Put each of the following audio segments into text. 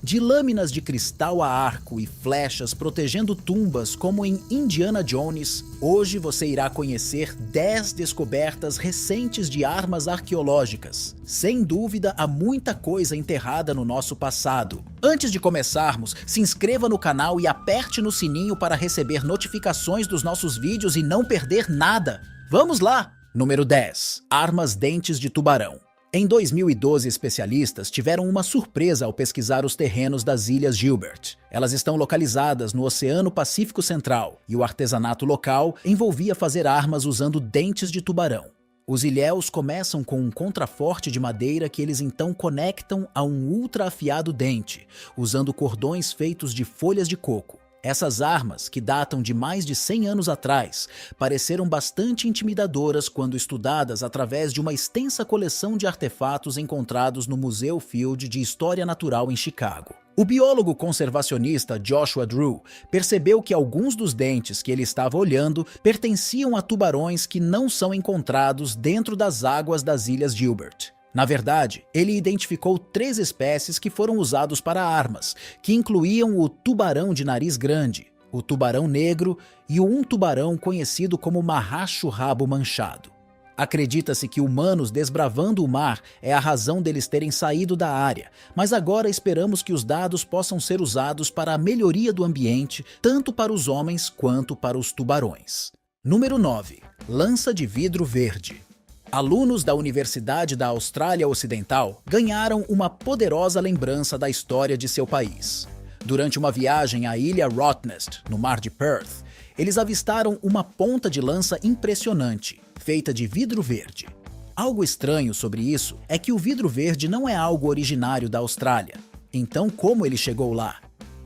De lâminas de cristal a arco e flechas protegendo tumbas como em Indiana Jones, hoje você irá conhecer 10 descobertas recentes de armas arqueológicas. Sem dúvida, há muita coisa enterrada no nosso passado. Antes de começarmos, se inscreva no canal e aperte no sininho para receber notificações dos nossos vídeos e não perder nada. Vamos lá! Número 10. Armas dentes de tubarão. Em 2012, especialistas tiveram uma surpresa ao pesquisar os terrenos das Ilhas Gilbert. Elas estão localizadas no Oceano Pacífico Central e o artesanato local envolvia fazer armas usando dentes de tubarão. Os ilhéus começam com um contraforte de madeira que eles então conectam a um ultra afiado dente, usando cordões feitos de folhas de coco. Essas armas, que datam de mais de 100 anos atrás, pareceram bastante intimidadoras quando estudadas através de uma extensa coleção de artefatos encontrados no Museu Field de História Natural em Chicago. O biólogo conservacionista Joshua Drew percebeu que alguns dos dentes que ele estava olhando pertenciam a tubarões que não são encontrados dentro das águas das Ilhas Gilbert. Na verdade, ele identificou 3 espécies que foram usados para armas, que incluíam o tubarão de nariz grande, o tubarão negro e um tubarão conhecido como marracho-rabo manchado. Acredita-se que humanos desbravando o mar é a razão deles terem saído da área, mas agora esperamos que os dados possam ser usados para a melhoria do ambiente, tanto para os homens quanto para os tubarões. Número 9. Lança de vidro verde. Alunos da Universidade da Austrália Ocidental ganharam uma poderosa lembrança da história de seu país. Durante uma viagem à ilha Rottnest, no mar de Perth, eles avistaram uma ponta de lança impressionante, feita de vidro verde. Algo estranho sobre isso é que o vidro verde não é algo originário da Austrália. Então, como ele chegou lá?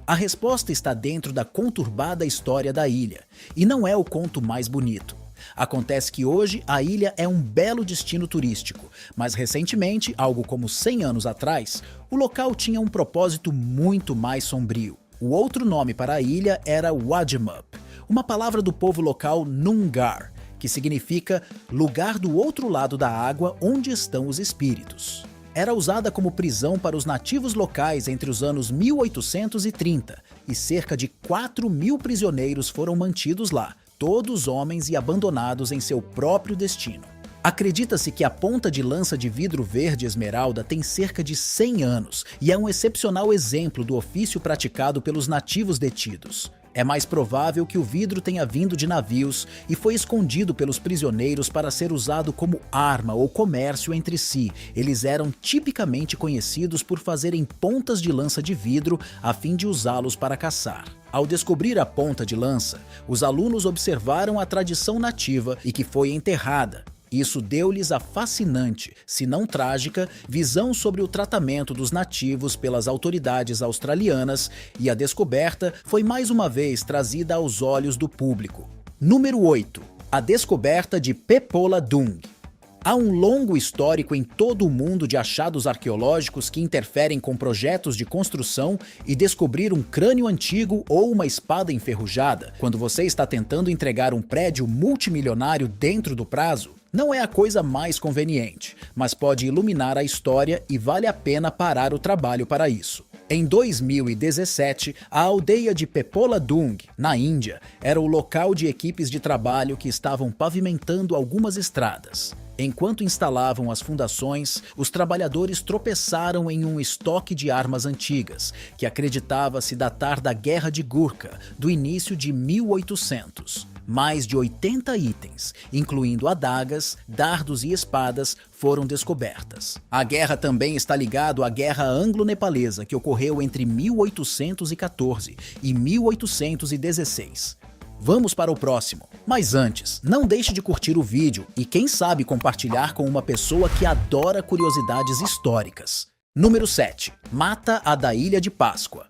A resposta está dentro da conturbada história da ilha, e não é o conto mais bonito. Acontece que hoje a ilha é um belo destino turístico, mas recentemente, algo como 100 anos atrás, o local tinha um propósito muito mais sombrio. O outro nome para a ilha era Wadjamub, uma palavra do povo local Noongar, que significa lugar do outro lado da água onde estão os espíritos. Era usada como prisão para os nativos locais entre os anos 1830 e cerca de 4.000 prisioneiros foram mantidos lá, todos homens e abandonados em seu próprio destino. Acredita-se que a ponta de lança de vidro verde esmeralda tem cerca de 100 anos e é um excepcional exemplo do ofício praticado pelos nativos detidos. É mais provável que o vidro tenha vindo de navios e foi escondido pelos prisioneiros para ser usado como arma ou comércio entre si. Eles eram tipicamente conhecidos por fazerem pontas de lança de vidro a fim de usá-los para caçar. Ao descobrir a ponta de lança, os alunos observaram a tradição nativa e que foi enterrada. Isso deu-lhes a fascinante, se não trágica, visão sobre o tratamento dos nativos pelas autoridades australianas, e a descoberta foi mais uma vez trazida aos olhos do público. Número 8. A descoberta de Pepola Dung. Há um longo histórico em todo o mundo de achados arqueológicos que interferem com projetos de construção, e descobrir um crânio antigo ou uma espada enferrujada, quando você está tentando entregar um prédio multimilionário dentro do prazo, não é a coisa mais conveniente, mas pode iluminar a história e vale a pena parar o trabalho para isso. Em 2017, a aldeia de Pepola Dung, na Índia, era o local de equipes de trabalho que estavam pavimentando algumas estradas. Enquanto instalavam as fundações, os trabalhadores tropeçaram em um estoque de armas antigas, que acreditava-se datar da Guerra de Gurkha, do início de 1800. Mais de 80 itens, incluindo adagas, dardos e espadas, foram descobertas. A guerra também está ligada à Guerra Anglo-Nepalesa, que ocorreu entre 1814 e 1816. Vamos para o próximo. Mas antes, não deixe de curtir o vídeo e quem sabe compartilhar com uma pessoa que adora curiosidades históricas. Número 7. Mata-a da Ilha de Páscoa.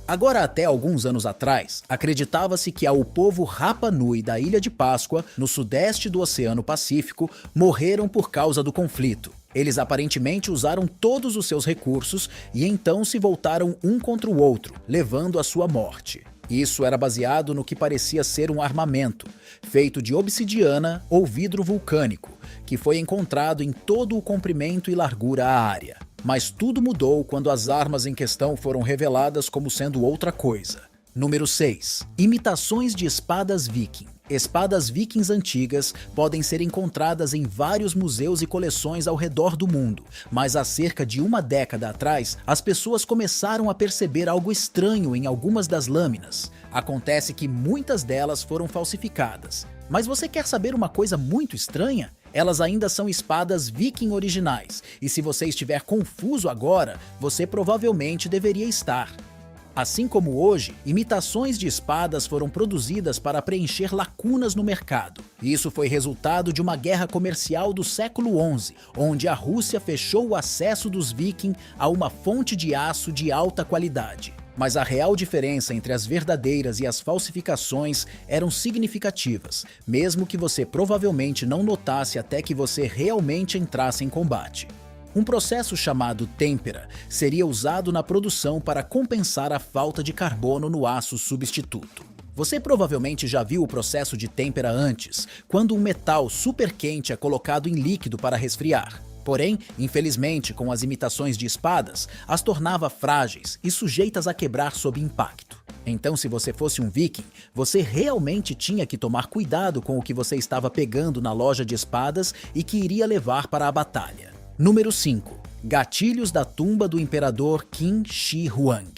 Agora, até alguns anos atrás, acreditava-se que o povo Rapa Nui da Ilha de Páscoa, no sudeste do Oceano Pacífico, morreram por causa do conflito. Eles aparentemente usaram todos os seus recursos e então se voltaram um contra o outro, levando à sua morte. Isso era baseado no que parecia ser um armamento, feito de obsidiana ou vidro vulcânico, que foi encontrado em todo o comprimento e largura da área. Mas tudo mudou quando as armas em questão foram reveladas como sendo outra coisa. Número 6. Imitações de espadas viking. Espadas vikings antigas podem ser encontradas em vários museus e coleções ao redor do mundo, mas há cerca de uma década atrás, as pessoas começaram a perceber algo estranho em algumas das lâminas. Acontece que muitas delas foram falsificadas. Mas você quer saber uma coisa muito estranha? Elas ainda são espadas viking originais, e se você estiver confuso agora, você provavelmente deveria estar. Assim como hoje, imitações de espadas foram produzidas para preencher lacunas no mercado. Isso foi resultado de uma guerra comercial do século XI, onde a Rússia fechou o acesso dos vikings a uma fonte de aço de alta qualidade. Mas a real diferença entre as verdadeiras e as falsificações eram significativas, mesmo que você provavelmente não notasse até que você realmente entrasse em combate. Um processo chamado têmpera seria usado na produção para compensar a falta de carbono no aço substituto. Você provavelmente já viu o processo de têmpera antes, quando um metal super quente é colocado em líquido para resfriar. Porém, infelizmente, com as imitações de espadas, as tornava frágeis e sujeitas a quebrar sob impacto. Então, se você fosse um viking, você realmente tinha que tomar cuidado com o que você estava pegando na loja de espadas e que iria levar para a batalha. Número 5. Gatilhos da tumba do imperador Qin Shi Huang.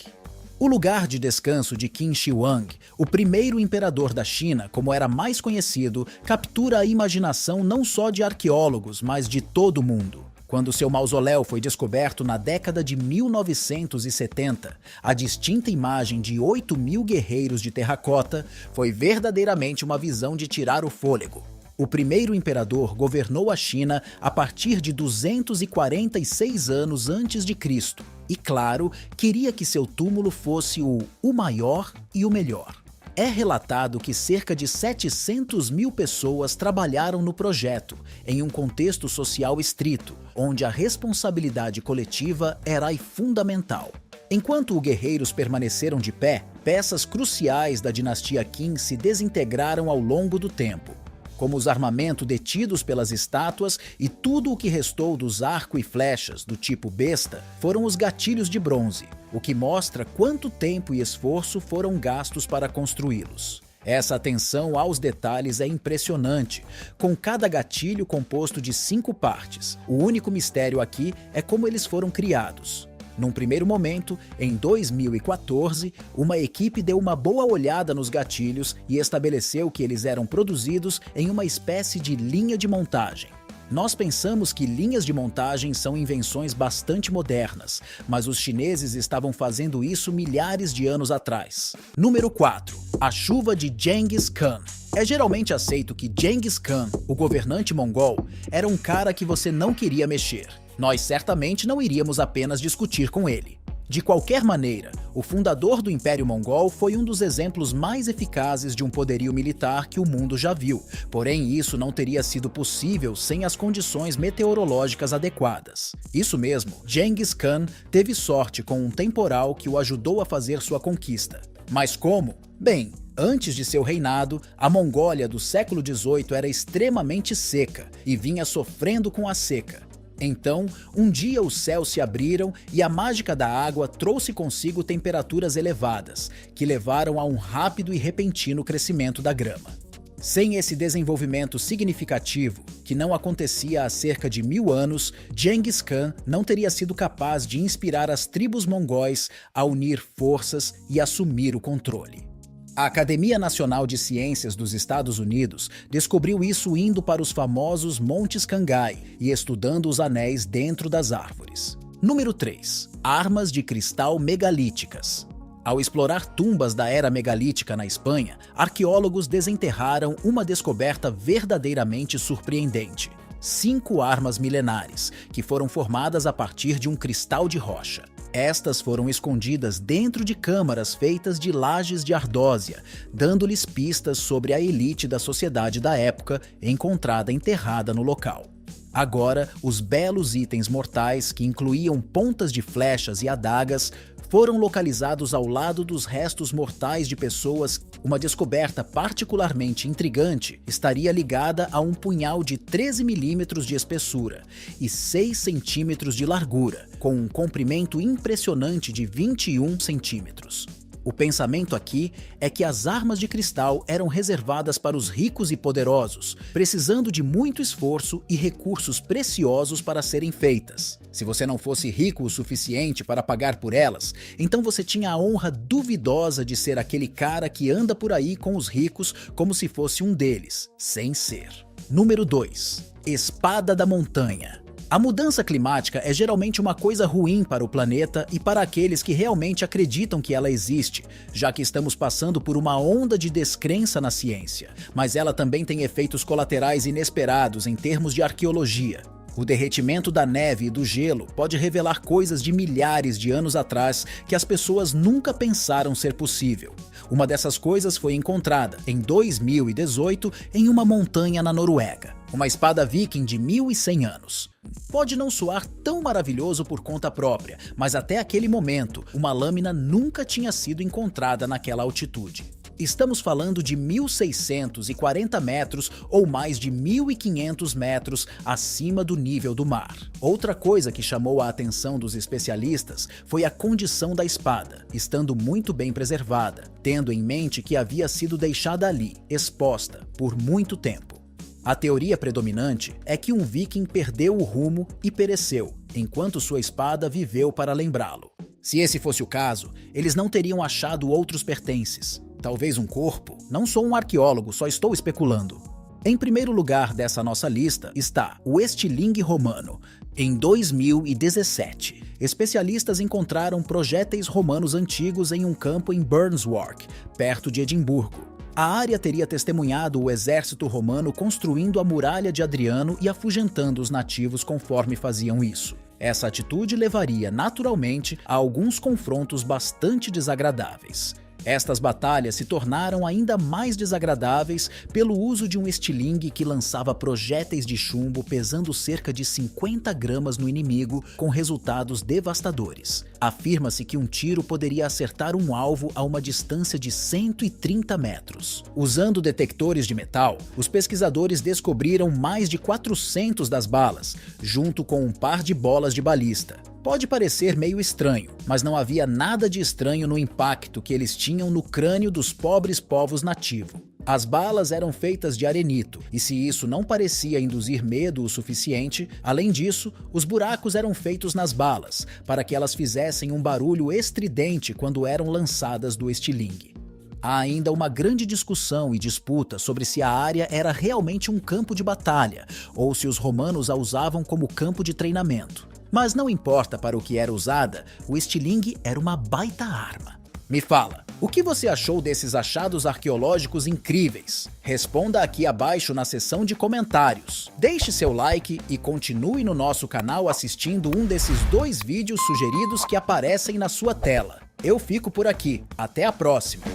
O lugar de descanso de Qin Shi Huang, o primeiro imperador da China, como era mais conhecido, captura a imaginação não só de arqueólogos, mas de todo o mundo. Quando seu mausoléu foi descoberto na década de 1970, a distinta imagem de 8.000 guerreiros de terracota foi verdadeiramente uma visão de tirar o fôlego. O primeiro imperador governou a China a partir de 246 anos antes de Cristo e, claro, queria que seu túmulo fosse o maior e o melhor. É relatado que cerca de 700.000 pessoas trabalharam no projeto, em um contexto social estrito, onde a responsabilidade coletiva era fundamental. Enquanto os guerreiros permaneceram de pé, peças cruciais da dinastia Qin se desintegraram ao longo do tempo, como os armamentos detidos pelas estátuas e tudo o que restou dos arcos e flechas do tipo besta foram os gatilhos de bronze, o que mostra quanto tempo e esforço foram gastos para construí-los. Essa atenção aos detalhes é impressionante, com cada gatilho composto de 5 partes. O único mistério aqui é como eles foram criados. Num primeiro momento, em 2014, uma equipe deu uma boa olhada nos gatilhos e estabeleceu que eles eram produzidos em uma espécie de linha de montagem. Nós pensamos que linhas de montagem são invenções bastante modernas, mas os chineses estavam fazendo isso milhares de anos atrás. Número 4. A chuva de Genghis Khan. É geralmente aceito que Genghis Khan, o governante mongol, era um cara que você não queria mexer. Nós certamente não iríamos apenas discutir com ele. De qualquer maneira, o fundador do Império Mongol foi um dos exemplos mais eficazes de um poderio militar que o mundo já viu, porém isso não teria sido possível sem as condições meteorológicas adequadas. Isso mesmo, Genghis Khan teve sorte com um temporal que o ajudou a fazer sua conquista. Mas como? Bem, antes de seu reinado, a Mongólia do século XVIII era extremamente seca e vinha sofrendo com a seca. Então, um dia os céus se abriram e a mágica da água trouxe consigo temperaturas elevadas, que levaram a um rápido e repentino crescimento da grama. Sem esse desenvolvimento significativo, que não acontecia há cerca de 1000 anos, Genghis Khan não teria sido capaz de inspirar as tribos mongóis a unir forças e assumir o controle. A Academia Nacional de Ciências dos Estados Unidos descobriu isso indo para os famosos Montes Cangai e estudando os anéis dentro das árvores. Número 3. Armas de cristal megalíticas. Ao explorar tumbas da era megalítica na Espanha, arqueólogos desenterraram uma descoberta verdadeiramente surpreendente: 5 armas milenares, que foram formadas a partir de um cristal de rocha. Estas foram escondidas dentro de câmaras feitas de lajes de ardósia, dando-lhes pistas sobre a elite da sociedade da época encontrada enterrada no local. Agora, os belos itens mortais, que incluíam pontas de flechas e adagas, foram localizados ao lado dos restos mortais de pessoas. Uma descoberta particularmente intrigante estaria ligada a um punhal de 13 milímetros de espessura e 6 centímetros de largura, com um comprimento impressionante de 21 centímetros. O pensamento aqui é que as armas de cristal eram reservadas para os ricos e poderosos, precisando de muito esforço e recursos preciosos para serem feitas. Se você não fosse rico o suficiente para pagar por elas, então você tinha a honra duvidosa de ser aquele cara que anda por aí com os ricos como se fosse um deles, sem ser. Número 2. Espada da Montanha. A mudança climática é geralmente uma coisa ruim para o planeta e para aqueles que realmente acreditam que ela existe, já que estamos passando por uma onda de descrença na ciência. Mas ela também tem efeitos colaterais inesperados em termos de arqueologia. O derretimento da neve e do gelo pode revelar coisas de milhares de anos atrás que as pessoas nunca pensaram ser possível. Uma dessas coisas foi encontrada, em 2018, em uma montanha na Noruega. Uma espada viking de 1100 anos. Pode não soar tão maravilhoso por conta própria, mas até aquele momento, uma lâmina nunca tinha sido encontrada naquela altitude. Estamos falando de 1.640 metros ou mais de 1.500 metros acima do nível do mar. Outra coisa que chamou a atenção dos especialistas foi a condição da espada, estando muito bem preservada, tendo em mente que havia sido deixada ali, exposta, por muito tempo. A teoria predominante é que um viking perdeu o rumo e pereceu, enquanto sua espada viveu para lembrá-lo. Se esse fosse o caso, eles não teriam achado outros pertences. Talvez um corpo? Não sou um arqueólogo, só estou especulando. Em primeiro lugar dessa nossa lista está o estilingue romano. Em 2017, especialistas encontraram projéteis romanos antigos em um campo em Burnswark, perto de Edimburgo. A área teria testemunhado o exército romano construindo a muralha de Adriano e afugentando os nativos conforme faziam isso. Essa atitude levaria naturalmente a alguns confrontos bastante desagradáveis. Estas batalhas se tornaram ainda mais desagradáveis pelo uso de um estilingue que lançava projéteis de chumbo pesando cerca de 50 gramas no inimigo, com resultados devastadores. Afirma-se que um tiro poderia acertar um alvo a uma distância de 130 metros. Usando detectores de metal, os pesquisadores descobriram mais de 400 das balas, junto com um par de bolas de balista. Pode parecer meio estranho, mas não havia nada de estranho no impacto que eles tinham no crânio dos pobres povos nativos. As balas eram feitas de arenito, e se isso não parecia induzir medo o suficiente, além disso, os buracos eram feitos nas balas, para que elas fizessem um barulho estridente quando eram lançadas do estilingue. Há ainda uma grande discussão e disputa sobre se a área era realmente um campo de batalha, ou se os romanos a usavam como campo de treinamento. Mas não importa para o que era usada, o estilingue era uma baita arma. Me fala, o que você achou desses achados arqueológicos incríveis? Responda aqui abaixo na seção de comentários. Deixe seu like e continue no nosso canal assistindo um desses 2 vídeos sugeridos que aparecem na sua tela. Eu fico por aqui, até a próxima!